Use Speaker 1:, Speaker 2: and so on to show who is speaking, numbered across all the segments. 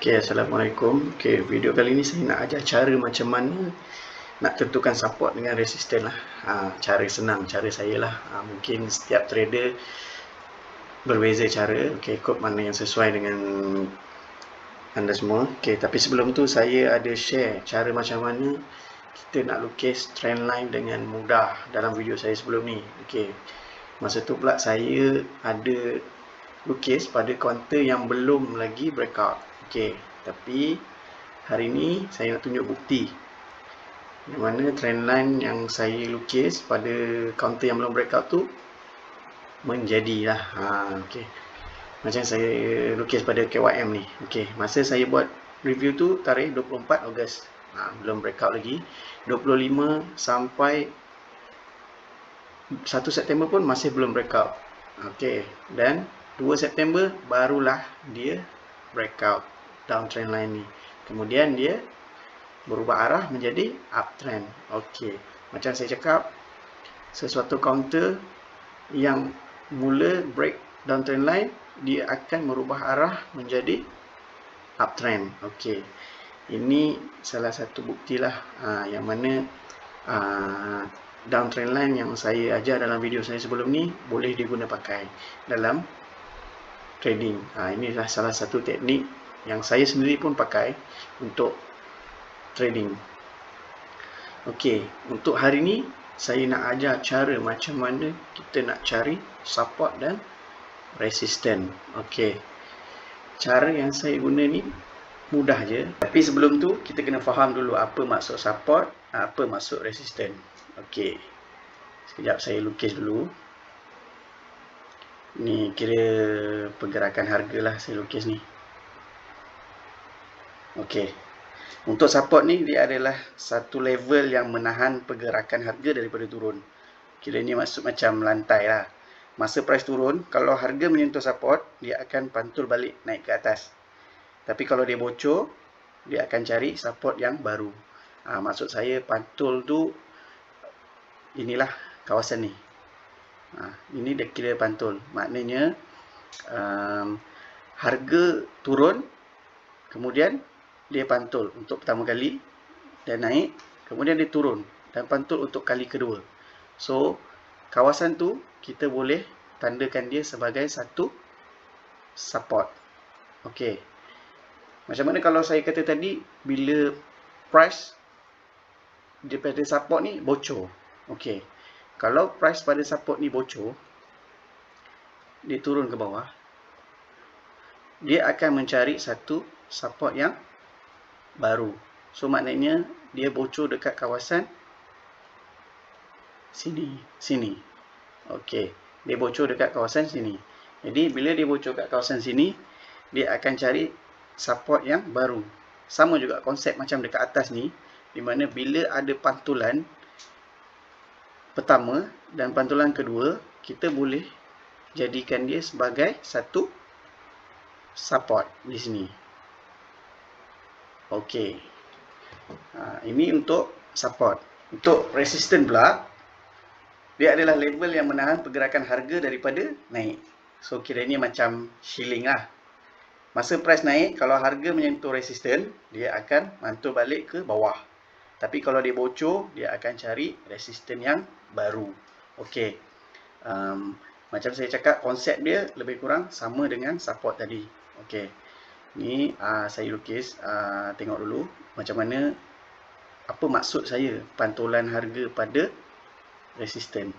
Speaker 1: Assalamualaikum. Video kali ni saya nak ajar cara macam mana nak tentukan support dengan resisten lah. Cara senang, cara saya lah. Mungkin setiap trader berbeza cara. Ikut mana yang sesuai dengan anda semua. Tapi sebelum tu saya ada share cara macam mana kita nak lukis trendline dengan mudah dalam video saya sebelum ni. Masa tu pula saya ada lukis pada kaunter yang belum lagi breakout. Tapi hari ni saya nak tunjuk bukti yang mana trendline yang saya lukis pada kaunter yang belum breakout tu menjadilah. Macam saya lukis pada KYM ni. Masa saya buat review tu tarikh 24 Ogos. Belum breakout lagi. 25 sampai 1 September pun masih belum breakout. Dan 2 September barulah dia breakout downtrend line ni. Kemudian dia berubah arah menjadi uptrend. Macam saya cakap, sesuatu counter yang mula break downtrend line, dia akan merubah arah menjadi uptrend. Ini salah satu buktilah yang mana downtrend line yang saya ajar dalam video saya sebelum ni boleh diguna pakai dalam trading. Inilah salah satu teknik yang saya sendiri pun pakai untuk trading. Untuk hari ni saya nak ajar cara macam mana kita nak cari support dan resisten. Cara yang saya guna ni mudah je. Tapi sebelum tu kita kena faham dulu apa maksud support, apa maksud resisten. Sekejap saya lukis dulu. Ni kira pergerakan harga lah saya lukis ni. Untuk support ni dia adalah satu level yang menahan pergerakan harga daripada turun. Kira ni maksud macam lantai lah. Masa price turun, kalau harga menyentuh support, dia akan pantul balik naik ke atas. Tapi kalau dia bocor, dia akan cari support yang baru. Maksud saya pantul tu, inilah kawasan ni. Ini dia kira pantul. Maknanya harga turun, kemudian dia pantul untuk pertama kali dan naik, kemudian dia turun dan pantul untuk kali kedua. So kawasan tu kita boleh tandakan dia sebagai satu support. Macam mana kalau saya kata tadi, bila price daripada support ni bocor. Kalau price pada support ni bocor, dia turun ke bawah, dia akan mencari satu support yang baru. So maknanya dia bocor dekat kawasan sini. Dia bocor dekat kawasan sini. Jadi bila dia bocor dekat kawasan sini, dia akan cari support yang baru. Sama juga konsep macam dekat atas ni, di mana bila ada pantulan pertama dan pantulan kedua, kita boleh jadikan dia sebagai satu support di sini. Ini untuk support. Untuk resisten pula, dia adalah level yang menahan pergerakan harga daripada naik. So kira ni macam shilling lah. Masa price naik, kalau harga menyentuh resisten, dia akan mantul balik ke bawah. Tapi kalau dia bocor, dia akan cari resisten yang baru. Macam saya cakap, konsep dia lebih kurang sama dengan support tadi. Ni saya lukis, tengok dulu macam mana, apa maksud saya pantulan harga pada resisten.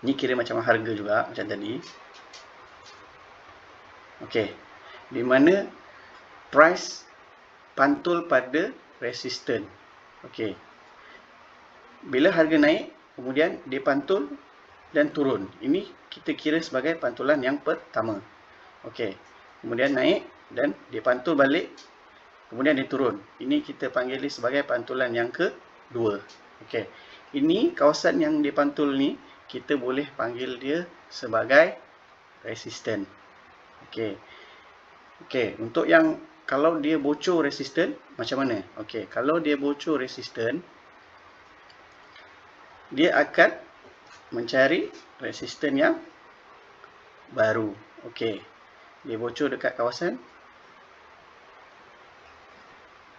Speaker 1: Ni kira macam harga juga macam tadi. Di mana price pantul pada resisten. Bila harga naik, kemudian dia pantul dan turun. Ini kita kira sebagai pantulan yang pertama. Kemudian naik dan dia pantul balik, kemudian dia turun. Ini kita panggil dia sebagai pantulan yang kedua. Ini kawasan yang dia pantul ni, kita boleh panggil dia sebagai resisten. Untuk yang kalau dia bocor resisten, macam mana? Kalau dia bocor resisten, dia akan mencari resisten yang baru. Dia bocor dekat kawasan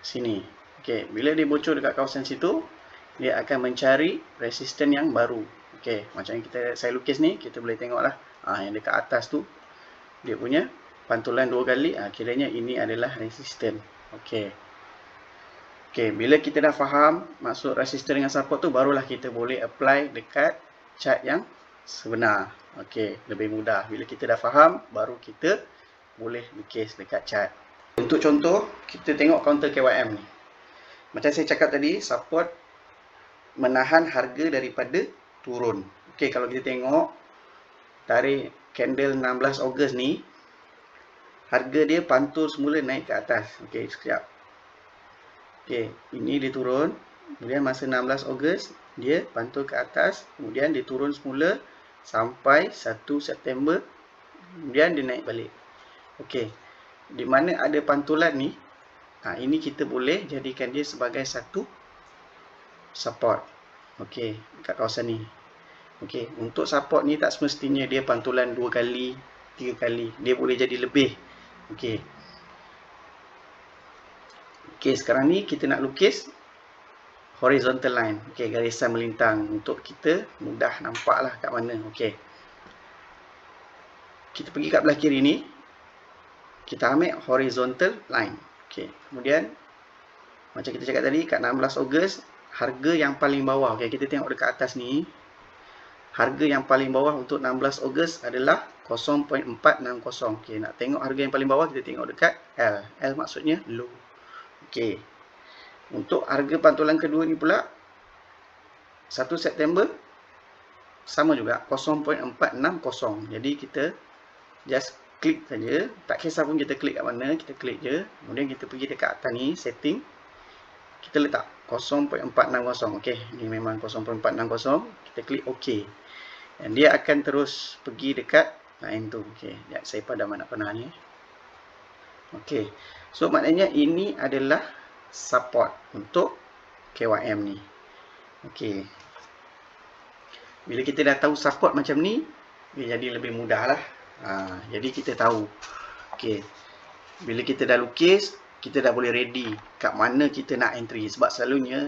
Speaker 1: sini. Okey, bila dia bocor dekat kawasan situ, dia akan mencari resisten yang baru. Okey, macam yang saya lukis ni, kita boleh tengoklah. Yang dekat atas tu dia punya pantulan 2 kali, kiranya ini adalah resisten. Okey. Okey, bila kita dah faham maksud resisten dengan support tu, barulah kita boleh apply dekat chart yang sebenar. Okey, lebih mudah. Bila kita dah faham, baru kita boleh lukis dekat chart. Untuk contoh, kita tengok counter KYM ni. Macam saya cakap tadi, support menahan harga daripada turun. Okey, kalau kita tengok tarikh candle 16 Ogos ni, harga dia pantul semula naik ke atas. Okey, sekejap. Okey, ini dia turun. Kemudian masa 16 Ogos, dia pantul ke atas. Kemudian dia turun semula sampai 1 September. Kemudian dia naik balik. Okey, di mana ada pantulan ni, ini kita boleh jadikan dia sebagai satu support. Okey, kat kawasan ni. Okey, untuk support ni tak semestinya dia pantulan 2 kali, 3 kali. Dia boleh jadi lebih. Okey. Okey, sekarang ni kita nak lukis horizontal line. Okey, garisan melintang untuk kita mudah nampaklah kat mana. Okey. Kita pergi kat belah kiri ni. Kita ambil horizontal line. Okey, kemudian macam kita cakap tadi kat 16 Ogos, harga yang paling bawah. Okey, kita tengok dekat atas ni. Harga yang paling bawah untuk 16 Ogos adalah 0.460. Okey, nak tengok harga yang paling bawah, kita tengok dekat L. L maksudnya low. Okey. Untuk harga pantulan kedua ni pula 1 September sama juga 0.460. Jadi kita just klik saja, tak kisah pun kita klik kat mana, kita klik je. Kemudian kita pergi dekat atas ni, setting. Kita letak 0.460. Okey, ni memang 0.460. Kita klik OK. Dan dia akan terus pergi dekat line tu. Okey, sekejap saya padam nak panah ni. Okey. So maknanya ini adalah support untuk KYM ni. Okey. Bila kita dah tahu support macam ni, dia jadi lebih mudah lah. Jadi kita tahu. Okey. Bila kita dah lukis, kita dah boleh ready kat mana kita nak entry. Sebab selalunya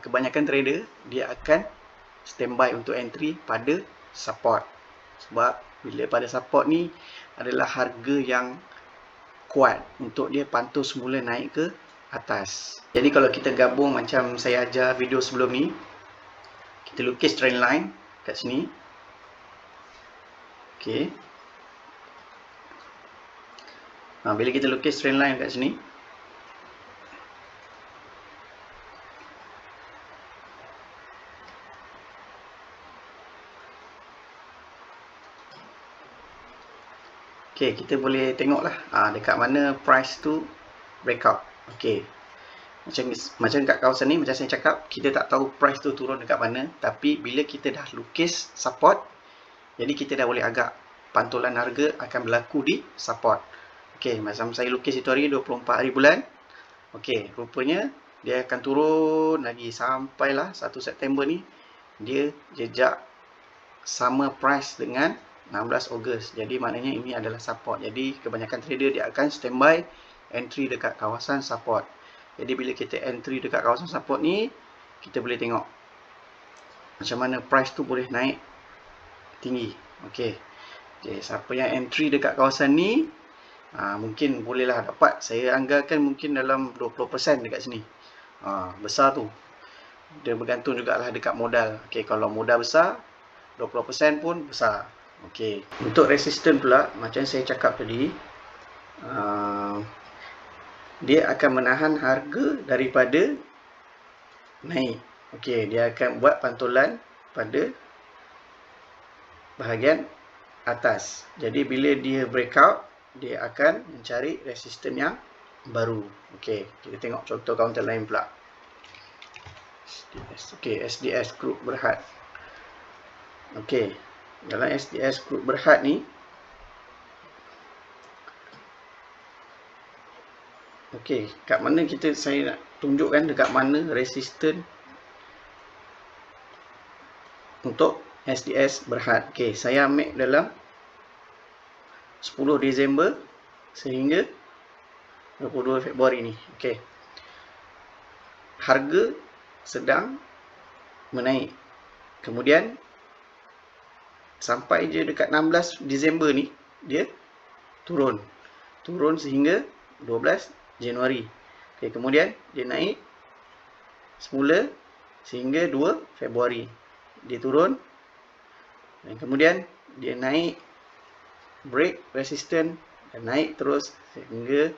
Speaker 1: kebanyakan trader dia akan standby untuk entry pada support. Sebab bila pada support ni adalah harga yang kuat untuk dia pantul semula naik ke atas. Jadi kalau kita gabung macam saya ajar video sebelum ni, kita lukis trend line kat sini. Okey. Bila kita lukis trend line kat sini, okey, kita boleh tengoklah dekat mana price tu breakout. Okey. Macam kat kawasan ni, macam saya cakap, kita tak tahu price tu turun dekat mana, tapi bila kita dah lukis support, jadi kita dah boleh agak pantulan harga akan berlaku di support. Okey, macam saya lukis itu hari 24 hari bulan. Okey, rupanya dia akan turun lagi sampailah 1 September ni, dia jejak sama price dengan 16 Ogos. Jadi maknanya ini adalah support. Jadi kebanyakan trader dia akan standby entry dekat kawasan support. Jadi bila kita entry dekat kawasan support ni, kita boleh tengok macam mana price tu boleh naik tinggi. Okey. Okay, siapa yang entry dekat kawasan ni, mungkin bolehlah dapat. Saya anggarkan mungkin dalam 20% dekat sini. Besar tu. Dia bergantung jugalah dekat modal. Okey, kalau modal besar, 20% pun besar. Okey. Untuk resisten pula, macam saya cakap tadi, dia akan menahan harga daripada naik. Okey, dia akan buat pantulan pada bahagian atas. Jadi bila dia breakout, dia akan mencari resisten yang baru. Okey, kita tengok contoh counter lain pula. Okey, SDS Group Berhad. Okey, dalam SDS Group Berhad ni, okey, kat mana saya nak tunjukkan dekat mana resisten untuk SDS Berhad. Okey, saya ambil dalam 10 Disember sehingga 22 Februari ni. Okey. harga sedang menaik. Kemudian sampai je dekat 16 Disember ni dia turun sehingga 12 Januari. Okey, kemudian dia naik semula sehingga 2 Februari. Dia turun dan kemudian dia naik, break resistance dan naik terus sehingga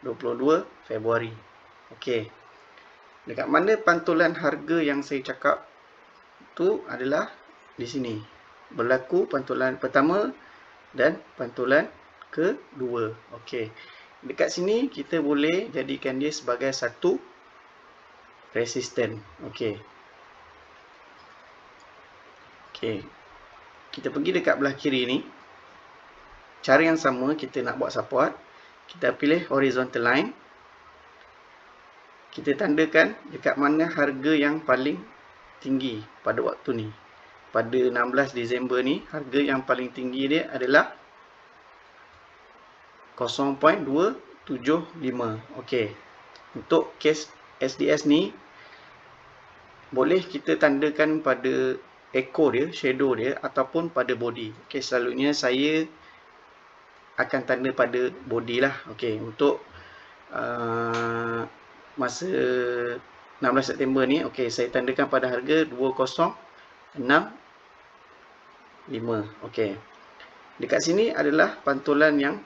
Speaker 1: 22 Februari. Okey. Dekat mana pantulan harga yang saya cakap tu adalah di sini. Berlaku pantulan pertama dan pantulan kedua. Okey. Dekat sini kita boleh jadikan dia sebagai satu resisten. Okey. Okey. Kita pergi dekat belah kiri ni. Cara yang sama kita nak buat support. Kita pilih horizontal line. Kita tandakan dekat mana harga yang paling tinggi pada waktu ni. Pada 16 Disember ni, harga yang paling tinggi dia adalah 0.275. Okey. Untuk kes SDS ni, boleh kita tandakan pada echo dia, shadow dia ataupun pada body. Okey, selalunya saya akan tanda pada body lah. Okey, untuk masa 16 September ni, okey, saya tandakan pada harga 2065. Okey. Dekat sini adalah pantulan yang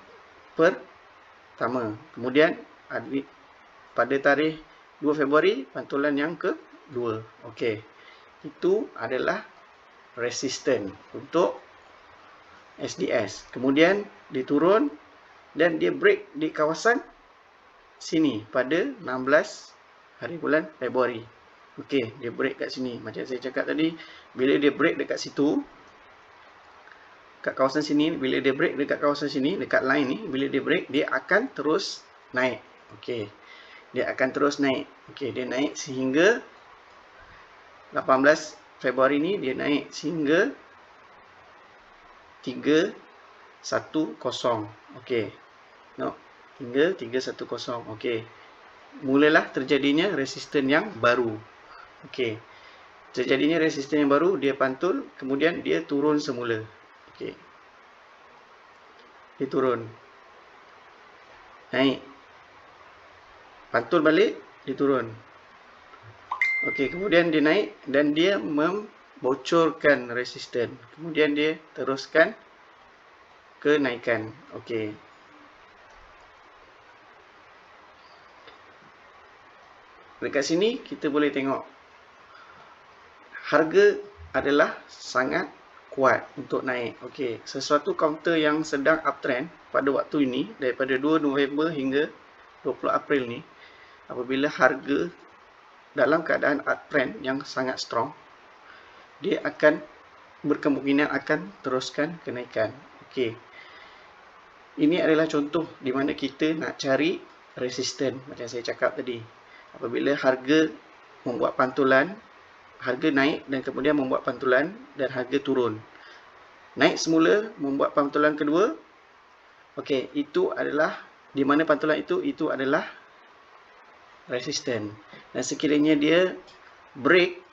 Speaker 1: pertama. Kemudian pada tarikh 2 Februari pantulan yang kedua. Okey. Itu adalah resisten untuk SDS. Kemudian dia turun dan dia break di kawasan sini pada 16 hari bulan Februari. Okey, dia break kat sini. Macam saya cakap tadi, bila dia break dekat situ, kat kawasan sini, bila dia break dekat kawasan sini, dekat line ni, bila dia break, dia akan terus naik. Okey. Dia akan terus naik. Okey, dia naik sehingga 18 Februari ni dia naik sehingga 310. Okey. No, hingga 310. Okey. Mulalah terjadinya resisten yang baru. Okey. Terjadinya resisten yang baru, dia pantul, kemudian dia turun semula. Okey. Dia turun. Naik. Pantul balik, dia turun. Okey, kemudian dia naik dan dia membocorkan resisten. Kemudian dia teruskan kenaikan. Okey. Dekat sini kita boleh tengok harga adalah sangat kuat untuk naik. Okey, sesuatu counter yang sedang uptrend pada waktu ini daripada 2 November hingga 20 April ni, apabila harga dalam keadaan uptrend yang sangat strong, dia akan berkemungkinan akan teruskan kenaikan. Okey. Ini adalah contoh di mana kita nak cari resisten macam saya cakap tadi. Apabila harga membuat pantulan, harga naik dan kemudian membuat pantulan dan harga turun. Naik semula, membuat pantulan kedua. Okey, itu adalah di mana pantulan itu adalah resisten. Dan sekiranya dia break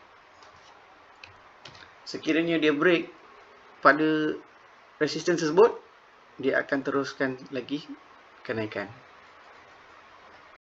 Speaker 1: pada resisten tersebut, dia akan teruskan lagi kenaikan.